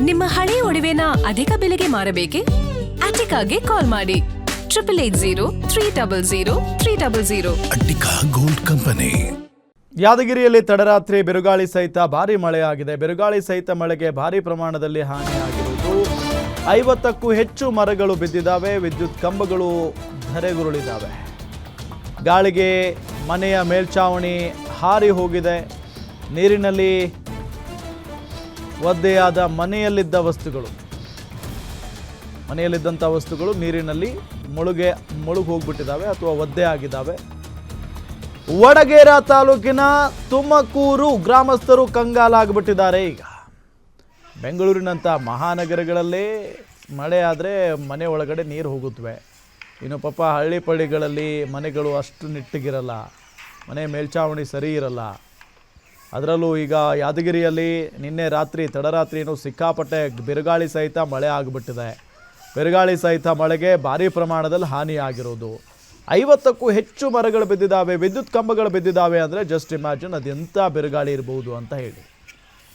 ನಿಮ್ಮ ಹಳೆಯ ಒಡವೆನ ಅಧಿಕ ಬೆಲೆಗೆ ಮಾರಬೇಕೆ? ಅಟಿಕಾಗೆ ಕಾಲ್ ಮಾಡಿ 8880 ಅಟ್ಟಿಕಾ ಗೋಲ್ಡ್ ಕಂಪನಿ. ಯಾದಗಿರಿಯಲ್ಲಿ ತಡರಾತ್ರಿ ಬಿರುಗಾಳಿ ಸಹಿತ ಭಾರಿ ಮಳೆಯಾಗಿದೆ. ಬಿರುಗಾಳಿ ಸಹಿತ ಮಳೆಗೆ ಭಾರಿ ಪ್ರಮಾಣದಲ್ಲಿ ಹಾನಿಯಾಗಿರುವುದು. 50ಕ್ಕೂ ಹೆಚ್ಚು ಮರಗಳು ಬಿದ್ದಿದ್ದಾವೆ. ವಿದ್ಯುತ್ ಕಂಬಗಳು ಧರೆಗುರುಳಿದ್ದಾವೆ. ಗಾಳಿಗೆ ಮನೆಯ ಮೇಲ್ಛಾವಣಿ ಹಾರಿ ಹೋಗಿದೆ. ನೀರಿನಲ್ಲಿ ಒದ್ದೆಯಾದ ಮನೆಯಲ್ಲಿದ್ದಂಥ ವಸ್ತುಗಳು ನೀರಿನಲ್ಲಿ ಮುಳುಗಿ ಹೋಗ್ಬಿಟ್ಟಿದ್ದಾವೆ ಅಥವಾ ಒದ್ದೆ ಆಗಿದ್ದಾವೆ. ವಡಗೇರ ತಾಲೂಕಿನ ತುಮಕೂರು ಗ್ರಾಮಸ್ಥರು ಕಂಗಾಲಾಗ್ಬಿಟ್ಟಿದ್ದಾರೆ. ಈಗ ಬೆಂಗಳೂರಿನಂಥ ಮಹಾನಗರಗಳಲ್ಲೇ ಮಳೆ ಆದರೆ ಮನೆ ಒಳಗಡೆ ನೀರು ಹೋಗುತ್ತವೆ. ಇನ್ನು ಪಾಪ ಹಳ್ಳಿ ಪಳ್ಳಿಗಳಲ್ಲಿ ಮನೆಗಳು ಅಷ್ಟು ನಿಟ್ಟಗಿರಲ್ಲ, ಮನೆ ಮೇಲ್ಛಾವಣಿ ಸರಿ ಇರಲ್ಲ. ಅದರಲ್ಲೂ ಈಗ ಯಾದಗಿರಿಯಲ್ಲಿ ನಿನ್ನೆ ರಾತ್ರಿ ತಡರಾತ್ರಿ ಸಿಕ್ಕಾಪಟ್ಟೆ ಬಿರುಗಾಳಿ ಸಹಿತ ಮಳೆ ಆಗಿಬಿಟ್ಟಿದೆ. ಬಿರುಗಾಳಿ ಸಹಿತ ಮಳೆಗೆ ಭಾರಿ ಪ್ರಮಾಣದಲ್ಲಿ ಹಾನಿಯಾಗಿರೋದು. 50ಕ್ಕೂ ಹೆಚ್ಚು ಮರಗಳು ಬಿದ್ದಿದ್ದಾವೆ, ವಿದ್ಯುತ್ ಕಂಬಗಳು ಬಿದ್ದಿದ್ದಾವೆ ಅಂದರೆ ಜಸ್ಟ್ ಇಮ್ಯಾಜಿನ್ ಅದೆಂಥ ಬಿರುಗಾಳಿ ಇರ್ಬೋದು ಅಂತ ಹೇಳಿ.